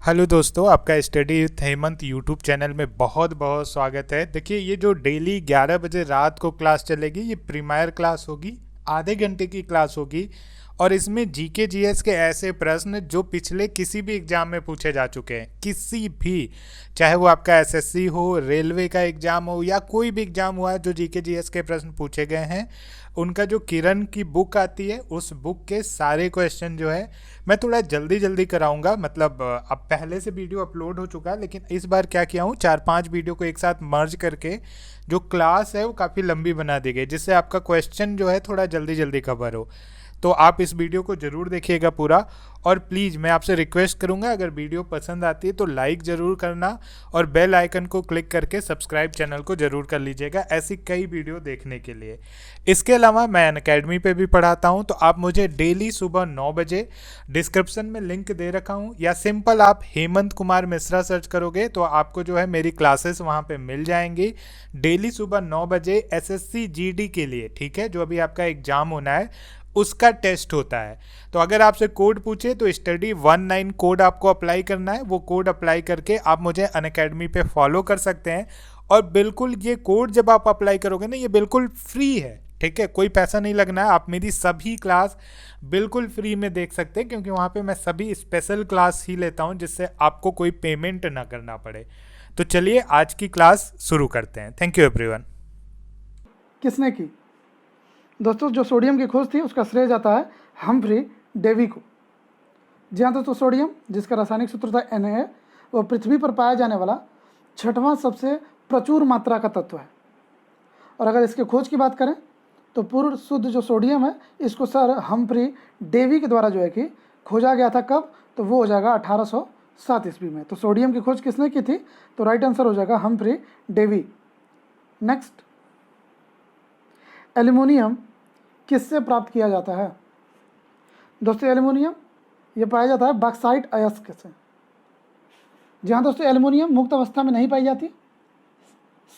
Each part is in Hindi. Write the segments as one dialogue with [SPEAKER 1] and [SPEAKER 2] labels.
[SPEAKER 1] हेलो दोस्तों, आपका study with Hemant YouTube channel में बहुत बहुत स्वागत है। देखिए, ये जो डेली 11 बजे रात को क्लास चलेगी, ये प्रीमियर क्लास होगी, आधे घंटे की क्लास होगी। और इसमें जीके जीएस के ऐसे प्रश्न जो पिछले किसी भी एग्जाम में पूछे जा चुके हैं, किसी भी, चाहे वो आपका एसएससी हो, रेलवे का एग्जाम हो या कोई भी एग्जाम हुआ है, जो जीके जीएस के प्रश्न पूछे गए हैं, उनका जो किरण की बुक आती है, उस बुक के सारे क्वेश्चन जो है मैं थोड़ा जल्दी जल्दी कराऊंगा। मतलब अब पहले से वीडियो अपलोड हो चुका है, लेकिन इस बार क्या किया हूँ, 4-5 वीडियो को एक साथ मर्ज करके जो क्लास है वो काफ़ी लंबी बना दी गई, जिससे आपका क्वेश्चन जो है थोड़ा जल्दी जल्दी कवर हो। तो आप इस वीडियो को ज़रूर देखिएगा पूरा। और प्लीज़ मैं आपसे रिक्वेस्ट करूंगा, अगर वीडियो पसंद आती है तो लाइक ज़रूर करना और बेल आइकन को क्लिक करके सब्सक्राइब चैनल को ज़रूर कर लीजिएगा, ऐसी कई वीडियो देखने के लिए। इसके अलावा मैं अनअकैडमी पे भी पढ़ाता हूं, तो आप मुझे डेली सुबह 9 बजे, डिस्क्रिप्शन में लिंक दे रखा हूं, या सिंपल आप हेमंत कुमार मिश्रा सर्च करोगे तो आपको जो है मेरी क्लासेस वहां पे मिल जाएंगी। डेली सुबह 9 बजे एसएससी जीडी के लिए, ठीक है, जो अभी आपका एग्जाम होना है उसका टेस्ट होता है। तो अगर आपसे कोड पूछे तो study19 कोड आपको अप्लाई करना है। वो कोड अप्लाई करके आप मुझे अनअकैडमी पे फॉलो कर सकते हैं। और बिल्कुल ये कोड जब आप अप्लाई करोगे ना, ये बिल्कुल फ्री है, ठीक है, कोई पैसा नहीं लगना है। आप मेरी सभी क्लास बिल्कुल फ्री में देख सकते हैं, क्योंकि वहाँ पे मैं सभी स्पेशल क्लास ही लेता हूँ, जिससे आपको कोई पेमेंट ना करना पड़े। तो चलिए आज की क्लास शुरू करते हैं। Thank you everyone.
[SPEAKER 2] किसने की? दोस्तों, जो सोडियम की खोज थी उसका श्रेय जाता है हम्फ्री डेवी को। जी हाँ दोस्तों, सोडियम जिसका रासायनिक सूत्र था Na, वो पृथ्वी पर पाया जाने वाला 6वां सबसे प्रचुर मात्रा का तत्व है। और अगर इसके खोज की बात करें तो पूर्ण शुद्ध जो सोडियम है, इसको सर हम्फ्री डेवी के द्वारा जो है कि खोजा गया था। कब? तो वो हो जाएगा 1807 ईस्वी में। तो सोडियम की खोज किसने की थी? तो राइट आंसर हो जाएगा हम्फ्री डेवी। नेक्स्ट, एल्युमिनियम किससे प्राप्त किया जाता है? दोस्तों, एल्युमिनियम ये पाया जाता है बॉक्साइट अयस्क से। जी हाँ दोस्तों, एल्युमिनियम मुक्त अवस्था में नहीं पाई जाती।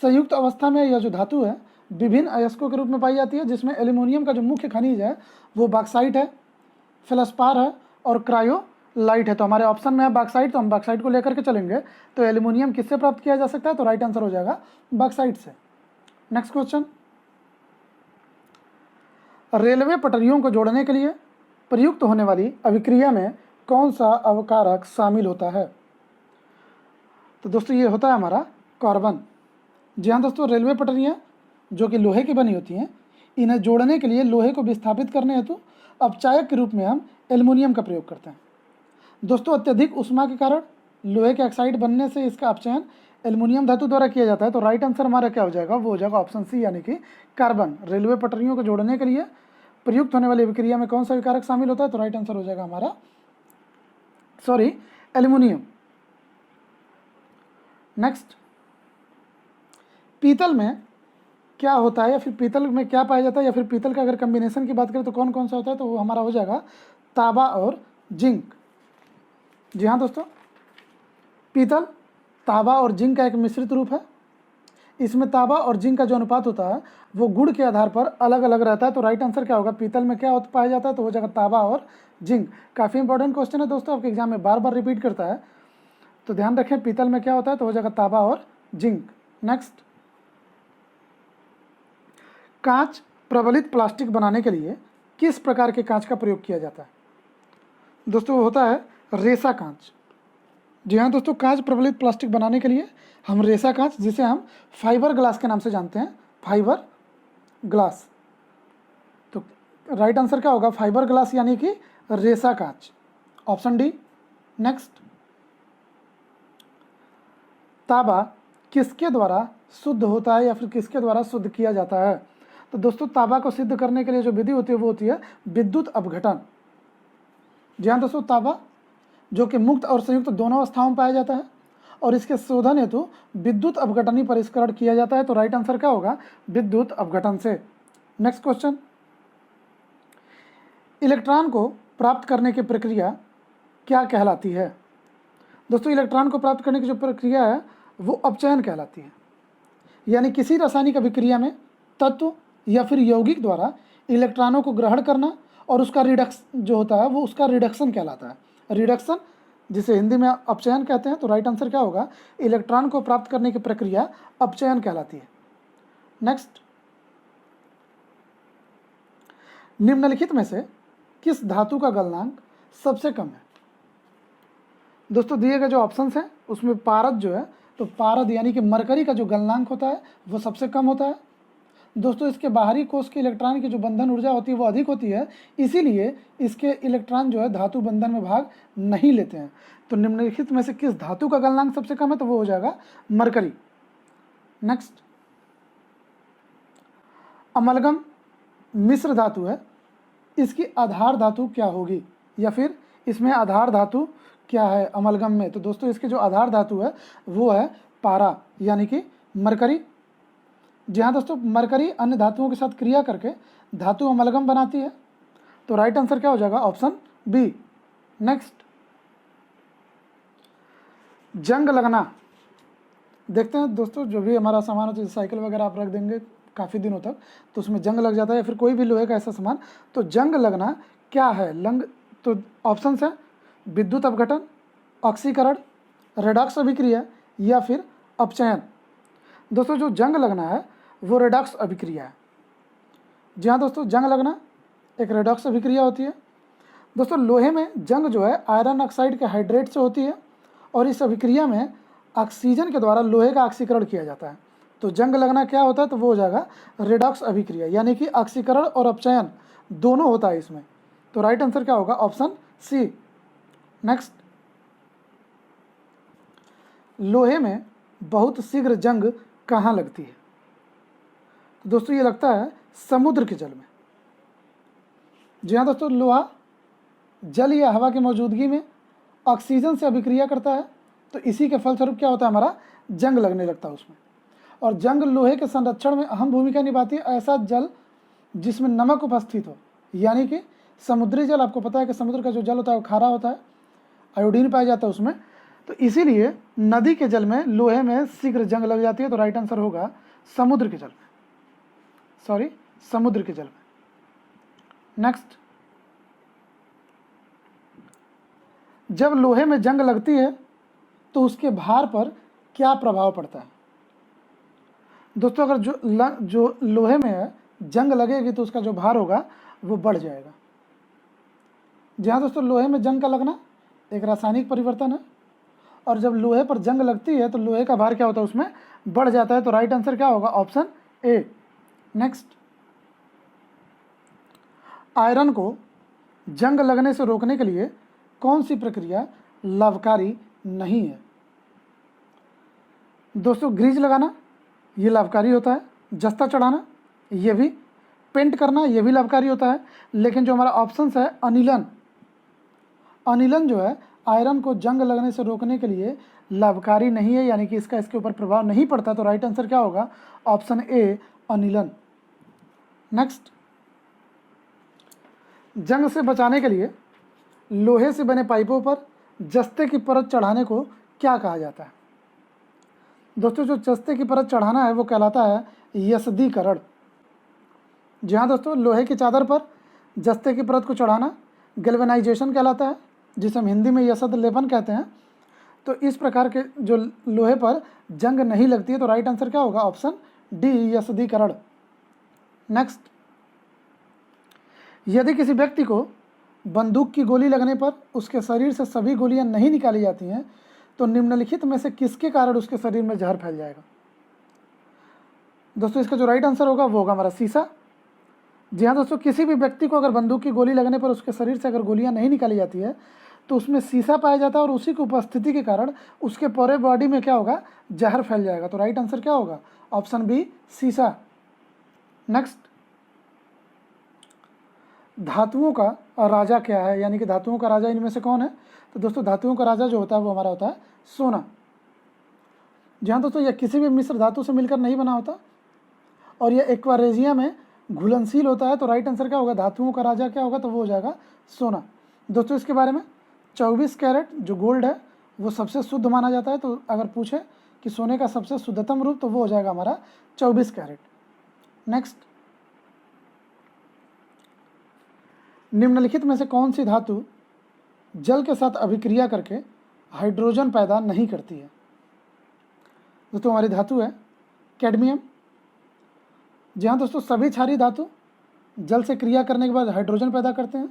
[SPEAKER 2] संयुक्त अवस्था में यह जो धातु है विभिन्न अयस्कों के रूप में पाई जाती है, जिसमें एल्युमिनियम का जो मुख्य खनिज है वो बॉक्साइट है, फेल्सपार है और क्रायोलाइट है। तो हमारे ऑप्शन में है बॉक्साइट, तो हम बॉक्साइट को लेकर के चलेंगे। तो एल्युमिनियम किससे प्राप्त किया जा सकता है? तो राइट आंसर हो जाएगा बॉक्साइट से। नेक्स्ट क्वेश्चन, रेलवे पटरियों को जोड़ने के लिए प्रयुक्त होने वाली अभिक्रिया में कौन सा अवकारक शामिल होता है? तो दोस्तों, ये होता है हमारा कार्बन। जी हाँ दोस्तों, रेलवे पटरियाँ जो कि लोहे की बनी होती हैं, इन्हें जोड़ने के लिए लोहे को विस्थापित करने हेतु अपचायक के रूप में हम एल्युमिनियम का प्रयोग करते हैं। दोस्तों, अत्यधिक ऊष्मा के कारण लोहे के ऑक्साइड बनने से इसका अपचयन एल्युमिनियम धातु द्वारा किया जाता है। तो राइट आंसर हमारा क्या हो जाएगा? वो हो जाएगा ऑप्शन सी, यानी कि कार्बन। रेलवे पटरियों को जोड़ने के लिए प्रयुक्त होने वाली अभिक्रिया में कौन सा विकारक शामिल होता है? तो राइट आंसर हो जाएगा हमारा एल्युमिनियम। नेक्स्ट, पीतल में क्या होता है, या फिर पीतल में क्या पाया जाता है, या फिर पीतल का अगर कम्बिनेशन की बात करें तो कौन कौन सा होता है? तो वो हमारा हो जाएगा तांबा और जिंक। जी हाँ दोस्तों, पीतल तांबा और जिंक का एक मिश्रित रूप है। इसमें तांबा और जिंक का जो अनुपात होता है वो गुण के आधार पर अलग अलग रहता है। तो राइट आंसर क्या होगा? पीतल में क्या पाया जाता है? तो हो जाएगा तांबा और जिंक। काफ़ी इंपॉर्टेंट क्वेश्चन है दोस्तों, आपके एग्जाम में बार बार रिपीट करता है, तो ध्यान रखें पीतल में क्या होता है? तो हो जाएगा तांबा और जिंक। नेक्स्ट, कांच प्रबलित प्लास्टिक बनाने के लिए किस प्रकार के कांच का प्रयोग किया जाता है? दोस्तों, वो होता है रेसा कांच। जी हाँ दोस्तों, कांच प्रबलित प्लास्टिक बनाने के लिए हम रेसा कांच, जिसे हम फाइबर ग्लास के नाम से जानते हैं, फाइबर ग्लास। तो राइट आंसर क्या होगा? फाइबर ग्लास यानी कि रेसा कांच, ऑप्शन डी। नेक्स्ट, तांबा किसके द्वारा शुद्ध होता है, या फिर किसके द्वारा शुद्ध किया जाता है? तो दोस्तों, तांबा को सिद्ध करने के लिए जो विधि होती है वो होती है विद्युत अपघटन। जी हाँ दोस्तों, तांबा जो कि मुक्त और संयुक्त दोनों अवस्थाओं में पाया जाता है, और इसके शोधन हेतु विद्युत अपघटनी परिष्करण किया जाता है। तो राइट आंसर क्या होगा? विद्युत अपघटन से। नेक्स्ट क्वेश्चन, इलेक्ट्रॉन को प्राप्त करने की प्रक्रिया क्या कहलाती है? दोस्तों, इलेक्ट्रॉन को प्राप्त करने की जो प्रक्रिया है वो अपचयन कहलाती है। यानी किसी रासायनिक अभिक्रिया में तत्व या फिर यौगिक द्वारा इलेक्ट्रॉनों को ग्रहण करना और उसका रिडक्स जो होता है वो उसका रिडक्शन कहलाता है। रिडक्शन जिसे हिंदी में अपचयन कहते हैं। तो राइट आंसर क्या होगा, इलेक्ट्रॉन को प्राप्त करने की प्रक्रिया अपचयन कहलाती है। नेक्स्ट, निम्नलिखित में से किस धातु का गलनांक सबसे कम है? दोस्तों दिए गए जो ऑप्शंस हैं उसमें पारद जो है, तो पारद यानी कि मरकरी का जो गलनांक होता है वो सबसे कम होता है। दोस्तों इसके बाहरी कोष के इलेक्ट्रॉन की जो बंधन ऊर्जा होती है वो अधिक होती है, इसीलिए इसके इलेक्ट्रॉन जो है धातु बंधन में भाग नहीं लेते हैं। तो निम्नलिखित में से किस धातु का गलनांक सबसे कम है? तो वो हो जाएगा मरकरी। नेक्स्ट, अमलगम मिश्र धातु है, इसकी आधार धातु क्या होगी, या फिर इसमें आधार धातु क्या है अमलगम में? तो दोस्तों इसकी जो आधार धातु है वो है पारा यानी कि मरकरी। जी हाँ दोस्तों, मरकरी अन्य धातुओं के साथ क्रिया करके धातु अमलगम बनाती है। तो राइट आंसर क्या हो जाएगा, ऑप्शन बी। नेक्स्ट, जंग लगना। देखते हैं दोस्तों, जो भी हमारा सामान होता है, साइकिल वगैरह आप रख देंगे काफ़ी दिनों तक तो उसमें जंग लग जाता है, या फिर कोई भी लोहे का ऐसा सामान। तो जंग लगना क्या है? तो ऑप्शंस हैं विद्युत अपघटन, ऑक्सीकरण, रेडॉक्स अभिक्रिया या फिर अपचयन। दोस्तों जो जंग लगना है वो रेडॉक्स अभिक्रिया है। जी हाँ दोस्तों, जंग लगना एक रेडॉक्स अभिक्रिया होती है। दोस्तों लोहे में जंग जो है आयरन ऑक्साइड के हाइड्रेट से होती है, और इस अभिक्रिया में ऑक्सीजन के द्वारा लोहे का ऑक्सीकरण किया जाता है। तो जंग लगना क्या होता है? तो वो हो जाएगा रेडॉक्स अभिक्रिया, यानी कि ऑक्सीकरण और अपचयन दोनों होता है इसमें। तो राइट आंसर क्या होगा, ऑप्शन सी। नेक्स्ट, लोहे में बहुत शीघ्र जंग कहाँ लगती है? तो दोस्तों ये लगता है समुद्र के जल में। जी हाँ दोस्तों, लोहा जल या हवा की मौजूदगी में ऑक्सीजन से अभिक्रिया करता है, तो इसी के फलस्वरूप क्या होता है, हमारा जंग लगने लगता है उसमें। और जंग लोहे के संरक्षण में अहम भूमिका निभाती है ऐसा जल जिसमें नमक उपस्थित हो, यानी कि समुद्री जल। आपको पता है कि समुद्र का जो जल होता है वो खारा होता है, आयोडीन पाया जाता है उसमें, तो इसीलिए नदी के जल में लोहे में शीघ्र जंग लग जाती है। तो राइट आंसर होगा समुद्र के जल में, समुद्र के जल में। नेक्स्ट, जब लोहे में जंग लगती है तो उसके भार पर क्या प्रभाव पड़ता है? दोस्तों अगर जो लोहे में है जंग लगेगी तो उसका जो भार होगा वो बढ़ जाएगा। जी हाँ दोस्तों, लोहे में जंग का लगना एक रासायनिक परिवर्तन है, और जब लोहे पर जंग लगती है तो लोहे का भार क्या होता है, उसमें बढ़ जाता है। तो राइट आंसर क्या होगा, ऑप्शन ए। नेक्स्ट, आयरन को जंग लगने से रोकने के लिए कौन सी प्रक्रिया लाभकारी नहीं है? दोस्तों ग्रीज लगाना ये लाभकारी होता है, जस्ता चढ़ाना ये भी, पेंट करना ये भी लाभकारी होता है, लेकिन जो हमारा ऑप्शंस है अनिलन जो है आयरन को जंग लगने से रोकने के लिए लाभकारी नहीं है, यानी कि इसके ऊपर प्रभाव नहीं पड़ता। तो राइट आंसर क्या होगा, ऑप्शन ए अनिलन। नेक्स्ट, जंग से बचाने के लिए लोहे से बने पाइपों पर जस्ते की परत चढ़ाने को क्या कहा जाता है? दोस्तों जो जस्ते की परत चढ़ाना है वो कहलाता है यस्दीकरण। जी हाँ दोस्तों, लोहे की चादर पर जस्ते की परत को चढ़ाना गैल्वेनाइजेशन कहलाता है, जिसे हम हिंदी में यसद लेपन कहते हैं। तो इस प्रकार के जो लोहे पर जंग नहीं लगती है, तो राइट आंसर क्या होगा, ऑप्शन डी यस्दीकरण। नेक्स्ट, यदि किसी व्यक्ति को बंदूक की गोली लगने पर उसके शरीर से सभी गोलियां नहीं निकाली जाती हैं, तो निम्नलिखित में से किसके कारण उसके शरीर में जहर फैल जाएगा? दोस्तों इसका जो राइट आंसर होगा वो होगा हमारा शीशा। जी हाँ दोस्तों, किसी भी व्यक्ति को अगर बंदूक की गोली लगने पर उसके शरीर से अगर गोलियां नहीं निकाली जाती है तो उसमें शीशा पाया जाता है, और उसी की उपस्थिति के कारण उसके पूरे बॉडी में क्या होगा, जहर फैल जाएगा। तो राइट आंसर क्या होगा, ऑप्शन बी शीशा। नेक्स्ट, धातुओं का राजा क्या है, यानी कि धातुओं का राजा इनमें से कौन है? तो दोस्तों धातुओं का राजा जो होता है वो हमारा होता है सोना। जी हाँ दोस्तों, यह किसी भी मिश्र धातु से मिलकर नहीं बना होता, और यह एक्वारेजिया में घुलनशील होता है। तो राइट आंसर क्या होगा, धातुओं का राजा क्या होगा, तो वो हो जाएगा सोना। दोस्तों इसके बारे में 24 कैरेट जो गोल्ड है वो सबसे शुद्ध माना जाता है। तो अगर पूछे कि सोने का सबसे शुद्धतम रूप, तो वो हो जाएगा हमारा 24 कैरेट। नेक्स्ट, निम्नलिखित में से कौन सी धातु जल के साथ अभिक्रिया करके हाइड्रोजन पैदा नहीं करती है। दोस्तों हमारी धातु है कैडमियम। जी हाँ दोस्तों, सभी क्षारीय धातु जल से क्रिया करने के बाद हाइड्रोजन पैदा करते हैं,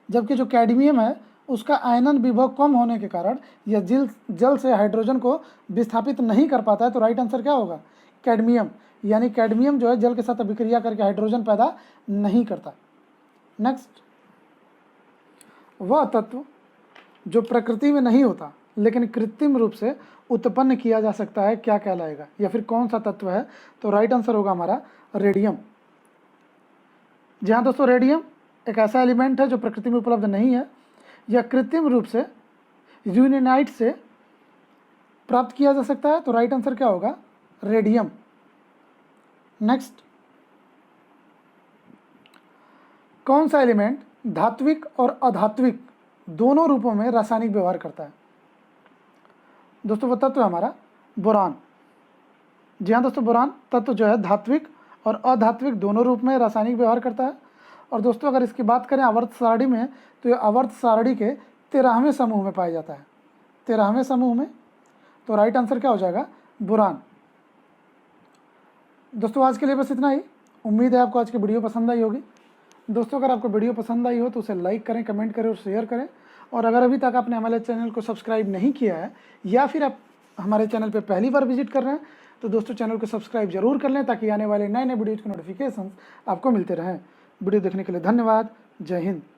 [SPEAKER 2] जबकि जो कैडमियम है उसका आयनन विभव कम होने के कारण यह जल से हाइड्रोजन को विस्थापित नहीं कर पाता है। तो राइट आंसर क्या होगा? कैडमियम। यानी कैडमियम जो है जल के साथ अभिक्रिया करके हाइड्रोजन पैदा नहीं करता। नेक्स्ट, वह तत्व जो प्रकृति में नहीं होता लेकिन कृत्रिम रूप से उत्पन्न किया जा सकता है क्या कहलाएगा, या फिर कौन सा तत्व है? तो राइट आंसर होगा हमारा रेडियम। जी हाँ दोस्तों, रेडियम एक ऐसा एलिमेंट है जो प्रकृति में उपलब्ध नहीं है, यह कृत्रिम रूप से यूरेनाइट से प्राप्त किया जा सकता है। तो राइट आंसर क्या होगा? रेडियम। नेक्स्ट, कौन सा एलिमेंट धात्विक और अधात्विक दोनों रूपों में रासायनिक व्यवहार करता है? दोस्तों वो तत्व है हमारा बोरान। जी हाँ दोस्तों, बोरान तत्व जो है धात्विक और अधात्विक दोनों रूप में रासायनिक व्यवहार करता है। और दोस्तों अगर इसकी बात करें आवर्त सारणी में, तो ये आवर्त सारणी के 13वें समूह में पाया जाता है। 13वें समूह में। तो राइट आंसर क्या हो जाएगा? बोरान। दोस्तों आज के लिए बस इतना ही। उम्मीद है आपको आज की वीडियो पसंद आई होगी। दोस्तों अगर आपको वीडियो पसंद आई हो तो उसे लाइक करें, कमेंट करें और शेयर करें। और अगर अभी तक आपने हमारे चैनल को सब्सक्राइब नहीं किया है, या फिर आप हमारे चैनल पर पहली बार विजिट कर रहे हैं, तो दोस्तों चैनल को सब्सक्राइब जरूर कर लें ताकि आने वाले नए नए वीडियोज़ के नोटिफिकेशन आपको मिलते रहें। वीडियो देखने के लिए धन्यवाद। जय हिंद।